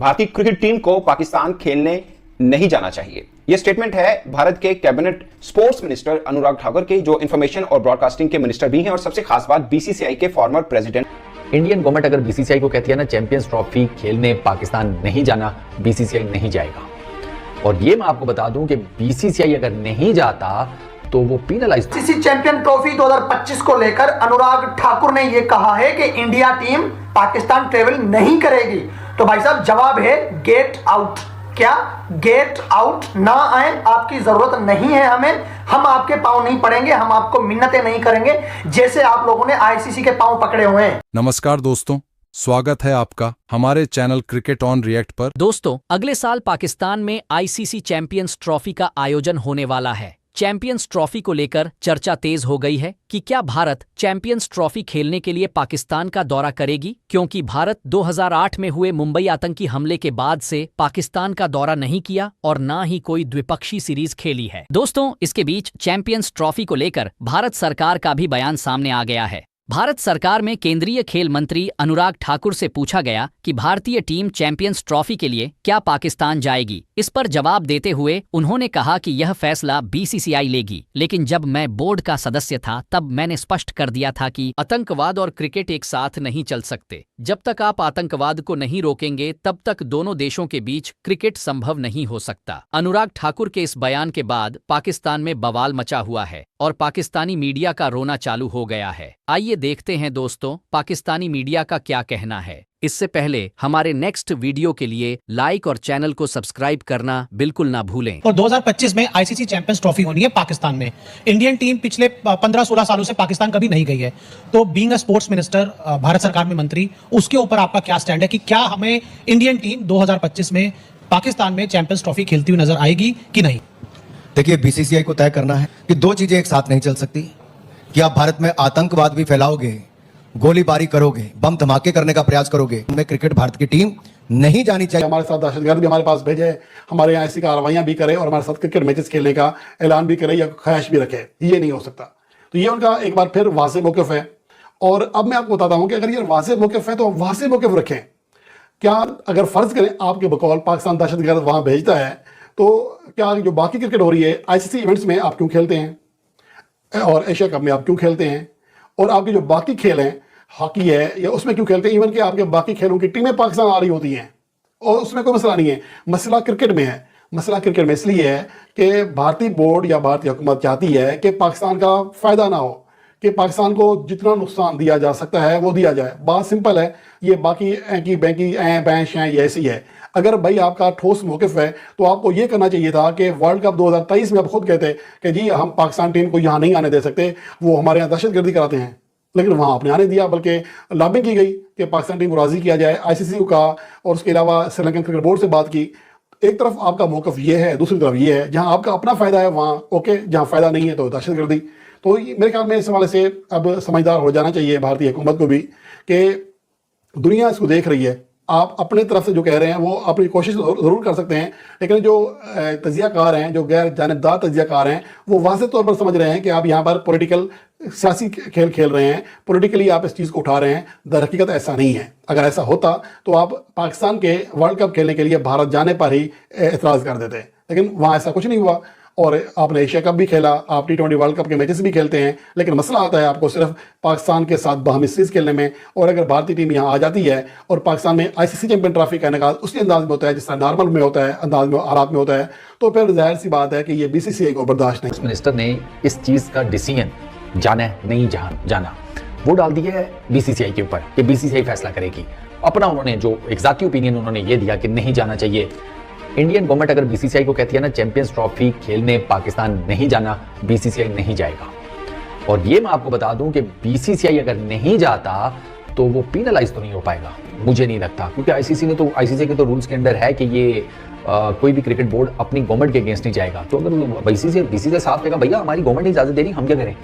भारतीय cricket team को पाकिस्तान खेलने नहीं जाना चाहिए। यह स्टेटमेंट है भारत के cabinet sports minister Anurag Thakur के, जो इंफॉर्मेशन और ब्रॉडकास्टिंग के मिनिस्टर भी हैं और सबसे खास बात बीसीसीआई के फॉर्मर प्रेसिडेंट। इंडियन गवर्नमेंट अगर बीसीसीआई को कहती है ना चैंपियंस ट्रॉफी खेलने पाकिस्तान नहीं जाना, बीसीसीआई नहीं जाएगा। और ये मैं आपको बता दूं कि बीसीसीआई अगर नहीं जाता तो वो पेनलाइज। आईसीसी चैंपियन ट्रॉफी 2025 को लेकर अनुराग ठाकुर ने यह कहा है कि इंडिया टीम पाकिस्तान ट्रेवल नहीं करेगी। तो भाई साहब जवाब है गेट आउट। क्या गेट आउट? ना आए, आपकी जरूरत नहीं है हमें, हम आपके पांव नहीं पड़ेंगे, हम आपको मिन्नतें नहीं करेंगे जैसे आप लोगों ने आईसीसी के पांव पकड़े हुए हैं। नमस्कार दोस्तों, स्वागत है आपका हमारे चैनल क्रिकेट ऑन रिएक्ट पर। दोस्तों, अगले साल पाकिस्तान में आईसीसी चैंपियंस ट्रॉफी का आयोजन होने वाला है। चैंपियंस ट्रॉफी को लेकर चर्चा तेज हो गई है कि क्या भारत चैंपियंस ट्रॉफी खेलने के लिए पाकिस्तान का दौरा करेगी, क्योंकि भारत 2008 में हुए मुंबई आतंकी हमले के बाद से पाकिस्तान का दौरा नहीं किया और ना ही कोई द्विपक्षीय सीरीज खेली है। दोस्तों, इसके बीच चैंपियंस ट्रॉफी को लेकर भारत सरकार का भी बयान सामने आ गया है। भारत सरकार में केंद्रीय खेल मंत्री अनुराग ठाकुर से पूछा गया कि भारतीय टीम चैंपियंस ट्रॉफी के लिए क्या पाकिस्तान जाएगी। इस पर जवाब देते हुए उन्होंने कहा कि यह फैसला बीसीसीआई लेगी, लेकिन जब मैं बोर्ड का सदस्य था तब मैंने स्पष्ट कर दिया था कि आतंकवाद और क्रिकेट एक साथ नहीं चल सकते। जब तक आप आतंकवाद को नहीं रोकेंगे तब तक दोनों देशों के बीच क्रिकेट संभव नहीं हो सकता। अनुराग ठाकुर के इस बयान के बाद पाकिस्तान में बवाल मचा हुआ है और पाकिस्तानी मीडिया का रोना चालू हो गया है। आइए देखते हैं दोस्तों पाकिस्तानी मीडिया का क्या कहना है। इससे पहले हमारे नेक्स्ट वीडियो के लिए लाइक और चैनल को सब्सक्राइब करना बिल्कुल ना भूलें। और 2025 में आईसीसी चैंपियंस ट्रॉफी होनी है पाकिस्तान में। इंडियन टीम पिछले 15-16 सालों से पाकिस्तान कभी नहीं गई है। तो being a sports minister, Bharat सरकार में मंत्री, उसके ऊपर आपका क्या स्टैंड है कि क्या हमें इंडियन टीम 2025 में पाकिस्तान में चैंपियंस ट्रॉफी खेलती हुई नजर आएगी कि नहीं? देखिए, बीसीसीआई को तय करना है कि दो चीजें एक साथ नहीं चल सकती। कि आप भारत में आतंकवाद भी फैलाओगे, गोलीबारी करोगे, बम धमाके करने का प्रयास करोगे, में क्रिकेट भारत की टीम नहीं जानी चाहिए। हमारे साथ दहशतगर्द भी हमारे पास भेजे, हमारे यहाँ ऐसी कार्रवाइयां भी करे और हमारे साथ क्रिकेट मैचेस खेलने का ऐलान भी करे या ख्वाहिश भी रखे, ये नहीं हो सकता। तो ये उनका एक बार फिर वाज़ेह मौक़िफ़ है। और अब मैं आपको बताता हूँ कि अगर ये वाज़ेह मौक़िफ़ है तो वाज़ेह मौक़िफ़ रखें। क्या अगर फर्ज करें आपके बकौल पाकिस्तान दहशतगर्द वहाँ भेजता है, तो क्या जो बाकी क्रिकेट हो रही है आईसीसी इवेंट्स में आप क्यों खेलते हैं और एशिया कप में आप क्यों खेलते हैं, और आपके जो बाकी खेल हैं, हॉकी है या उसमें क्यों खेलते हैं? इवन कि आपके बाकी खेलों की टीमें पाकिस्तान आ रही होती हैं और उसमें कोई मसला नहीं है। मसला क्रिकेट में है। मसला क्रिकेट में इसलिए है कि भारतीय बोर्ड या भारतीय हुकूमत चाहती है कि पाकिस्तान का फ़ायदा ना हो, कि पाकिस्तान को जितना नुकसान दिया जा सकता है वो दिया जाए। बात सिंपल है, ये बाकी की बैंकी बैंश हैं ये ऐसी है। अगर भाई आपका ठोस मौक़िफ़ है तो आपको ये करना चाहिए था कि वर्ल्ड कप 2023 में आप खुद कहते कि जी हम पाकिस्तान टीम को यहाँ नहीं आने दे सकते, वो हमारे यहाँ दहशतगर्दी कराते हैं, लेकिन वहाँ आपने आने दिया। बल्कि लॉबिंग की गई कि पाकिस्तान टीम को राज़ी किया जाए, आईसीसी को कहा और उसके अलावा श्रीलंकन क्रिकेट बोर्ड से बात की। एक तरफ आपका मौक़िफ़ ये है, दूसरी तरफ ये है। जहाँ आपका अपना फ़ायदा है वहाँ ओके, जहाँ फ़ायदा नहीं है तो दहशतगर्दी। तो मेरे ख्याल में इस हवाले से अब समझदार हो जाना चाहिए भारतीय हुकूमत को भी कि दुनिया इसको देख रही है। आप अपने तरफ से जो कह रहे हैं वो अपनी कोशिश ज़रूर कर सकते हैं, लेकिन जो तजियाकार हैं, जो गैर जानिबदार तजियाकार हैं, वो वाज़ेह तौर पर समझ रहे हैं कि आप यहाँ पर पॉलिटिकल सियासी खेल खेल रहे हैं, पॉलिटिकली आप इस चीज़ को उठा रहे हैं। दर हकीकत ऐसा नहीं है। अगर ऐसा होता तो आप पाकिस्तान के वर्ल्ड कप खेलने के लिए भारत जाने पर ही एतराज़ कर देते, लेकिन वहाँ ऐसा कुछ नहीं हुआ। और आपने एशिया कप भी खेला, आप T20 वर्ल्ड कप के मैचेस भी खेलते हैं, लेकिन मसला आता है आपको सिर्फ पाकिस्तान के साथ बाहमी सीरीज खेलने में। और अगर भारतीय टीम यहाँ आ जाती है और पाकिस्तान में आईसीसी चैंपियन ट्रॉफी का इनेकाद उसी अंदाज में होता है जिस तरह नॉर्मल में होता है, अंदाज में हालात में होता है, तो फिर जाहिर सी बात है कि ये बीसीसीआई को बर्दाश्त नहीं। मिनिस्टर ने इस चीज़ का डिसीजन जाना नहीं जाना वो डाल दिया है बीसीसीआई के ऊपर कि बीसीसीआई फैसला करेगी। अपना उन्होंने जो एक ज़ाती ओपिनियन उन्होंने ये दिया कि नहीं जाना चाहिए। इंडियन गवर्नमेंट अगर बीसीसीआई को कहती है ना चैंपियंस ट्रॉफी खेलने पाकिस्तान नहीं जाना, बीसीसीआई नहीं जाएगा। और ये मैं आपको बता दूं कि बीसीसीआई अगर नहीं जाता तो वो पेनलाइज तो नहीं हो पाएगा, मुझे नहीं लगता, क्योंकि आईसीसी के तो रूल्स के अंदर है कि ये कोई भी क्रिकेट बोर्ड अपनी गवर्नमेंट के अगेंस्ट नहीं जाएगा। तो अगर बीसीसीआई साफ कहेगा भैया हमारी गवर्नमेंट ने इजाजत दे रही, हम क्या करें,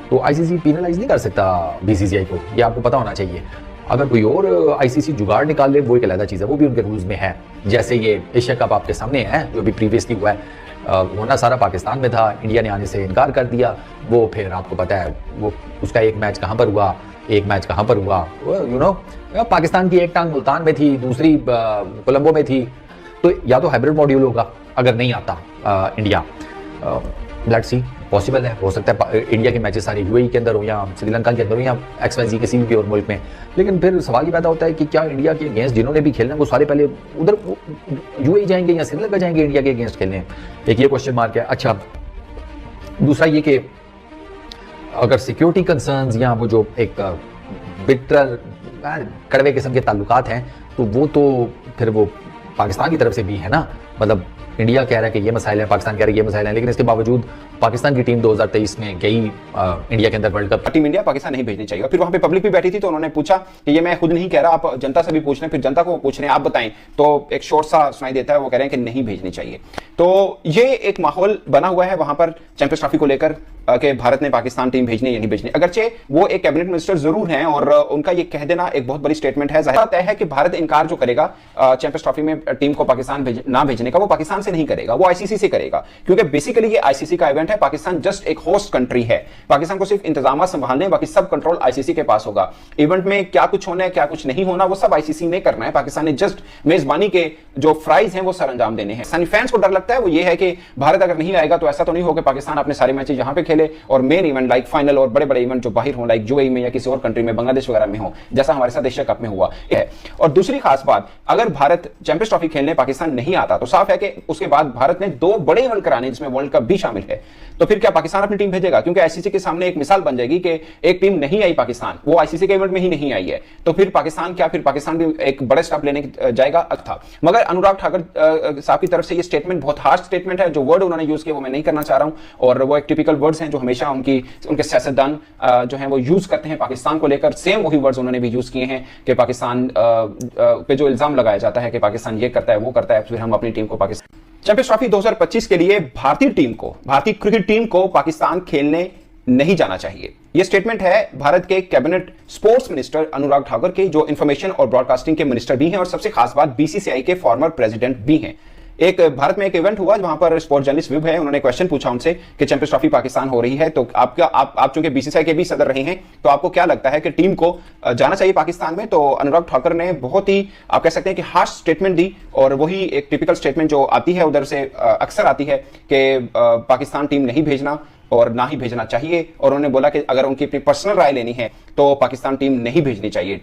तो आईसीसी पेनलाइज नहीं कर सकता बीसीसीआई को, ये आपको पता होना चाहिए। अगर कोई और आईसीसी जुगाड़ निकाल ले वो एक अलग चीज़ है, वो भी उनके रूल्स में है। जैसे ये एशिया कप आपके सामने है जो भी प्रीवियसली हुआ है, होना सारा पाकिस्तान में था, इंडिया ने आने से इनकार कर दिया। वो फिर आपको पता है वो उसका एक मैच कहाँ पर हुआ, एक मैच कहां पर हुआ, पाकिस्तान की एक टांग मुल्तान में थी, दूसरी कोलंबो में थी। तो या तो हाइब्रिड मॉड्यूल होगा अगर नहीं आता इंडिया, लेट्स सी, पॉसिबल है, हो सकता है इंडिया के मैचेस सारे यूएई के अंदर हो या श्रीलंका के अंदर हो या XYZ किसी भी और मुल्क में। लेकिन फिर सवाल ये पैदा होता है कि क्या इंडिया के अगेंस्ट जिन्होंने भी खेलना है वो सारे पहले उधर यूएई जाएंगे या श्रीलंका जाएंगे इंडिया के अगेंस्ट खेलने? एक ये क्वेश्चन मार्क है। अच्छा, दूसरा ये कि अगर सिक्योरिटी कंसर्न्स या वो जो एक बिटर कड़वे किस्म के ताल्लुकात हैं तो वो तो फिर वो पाकिस्तान की तरफ से भी है ना। मतलब इंडिया कह रहा है कि ये मसाइल है, पाकिस्तान कह रहा है ये मसाइल है, लेकिन इसके बावजूद पाकिस्तान की टीम 2023 में गई इंडिया के अंदर world cup. Team India Pakistan नहीं भेजनी चाहिए। और फिर वहां पे पब्लिक भी बैठी थी तो उन्होंने पूछा कि ये मैं खुद नहीं कह रहा, आप जनता से भी पूछ रहे हैं, फिर जनता को पूछ रहे हैं आप बताएं, तो एक शॉर्ट सा सुनाई देता है, वो कह रहे हैं कि नहीं भेजनी चाहिए। तो ये एक माहौल बना हुआ है वहां पर चैंपियंस ट्रॉफी को लेकर कि भारत ने पाकिस्तान टीम भेजनी या नहीं भेजनी। अगरचे वो एक कैबिनेट मिनिस्टर जरूर हैं और उनका ये कह देना एक बहुत बड़ी स्टेटमेंट है। जाहिर बात है कि भारत इनकार जो करेगा चैंपियंस ट्रॉफी में टीम को पाकिस्तान ना भेजने का, वो पाकिस्तान से नहीं करेगा, वो आईसीसी से करेगा, क्योंकि बेसिकली ये आईसीसी का इवेंट है। पाकिस्तान जस्ट एक होस्ट कंट्री है, पाकिस्तान को सिर्फ इंतजाम संभालने, बाकी सब कंट्रोल आईसीसी के पास होगा। इवेंट में क्या कुछ होना है क्या कुछ नहीं होना वो सब आईसीसी ने करना है। पाकिस्तान ने जस्ट मेजबानी के जो फ्राइज हैं वो सरंजाम देने हैं। पाकिस्तानी फैंस को डर लगता है वो ये है कि भारत अगर नहीं आएगा तो ऐसा तो नहीं होगा पाकिस्तान अपने सारे मैचेस यहां पे खेले और मेन इवेंट लाइक फाइनल और बड़े बड़े इवेंट जो बाहर हो लाइक यूएई में या किसी और कंट्री में, बांग्लादेश वगैरह में हो, जैसा हमारे साथ एशिया कप में हुआ है। और दूसरी खास बात, अगर भारत चैंपियंस ट्रॉफी खेलने पाकिस्तान नहीं आता तो साफ है कि उसके बाद भारत ने 2 बड़े इवेंट कराने जिसमें वर्ल्ड कप भी शामिल है। तो फिर क्या पाकिस्तान अपनी टीम भेजेगा? क्योंकि आईसीसी के सामने एक मिसाल बन जाएगी कि एक टीम नहीं आई पाकिस्तान, वो आईसीसी के इवेंट में ही नहीं आई है, तो फिर पाकिस्तान क्या, फिर पाकिस्तान भी एक बड़े स्टेप लेने जाएगा था। मगर अनुराग ठाकुर साहब की तरफ से ये स्टेटमेंट बहुत हार्श स्टेटमेंट है। जो वर्ड उन्होंने यूज किया वो मैं नहीं करना चाह रहा हूं और वो एक टिपिकल वर्ड्स हैं जो हमेशा उनके सियासतदान जो हैं वो यूज करते हैं पाकिस्तान को लेकर। सेम वही वर्ड्स उन्होंने भी यूज किए हैं कि पाकिस्तान पे जो इल्जाम लगाया जाता है कि पाकिस्तान ये करता है वो करता है, फिर हम अपनी टीम को पाकिस्तान चैंपियंस ट्रॉफी 2025 के लिए भारतीय क्रिकेट टीम को पाकिस्तान खेलने नहीं जाना चाहिए। यह स्टेटमेंट है भारत के cabinet sports minister Anurag Thakur के, जो इंफॉर्मेशन और ब्रॉडकास्टिंग के मिनिस्टर भी हैं और सबसे खास बात बीसीसीआई के फॉर्मर प्रेसिडेंट भी हैं। एक भारत में एक इवेंट हुआ वहां पर स्पोर्ट जर्नलिस्ट विभ है, उन्होंने क्वेश्चन पूछा उनसे कि चैंपियंस ट्रॉफी पाकिस्तान हो रही है तो आप चूंकि बीसीसीआई के भी सदर रहे हैं तो आपको क्या लगता है कि टीम को जाना चाहिए पाकिस्तान में? तो अनुराग ठाकुर ने बहुत ही आप कह सकते हैं कि हार्श स्टेटमेंट दी और वही एक टिपिकल स्टेटमेंट जो आती है उधर से अक्सर आती है कि पाकिस्तान टीम नहीं भेजना और ना ही भेजना चाहिए। और उन्होंने बोला कि अगर उनकी अपनी पर्सनल राय लेनी है तो पाकिस्तान टीम नहीं भेजनी चाहिए।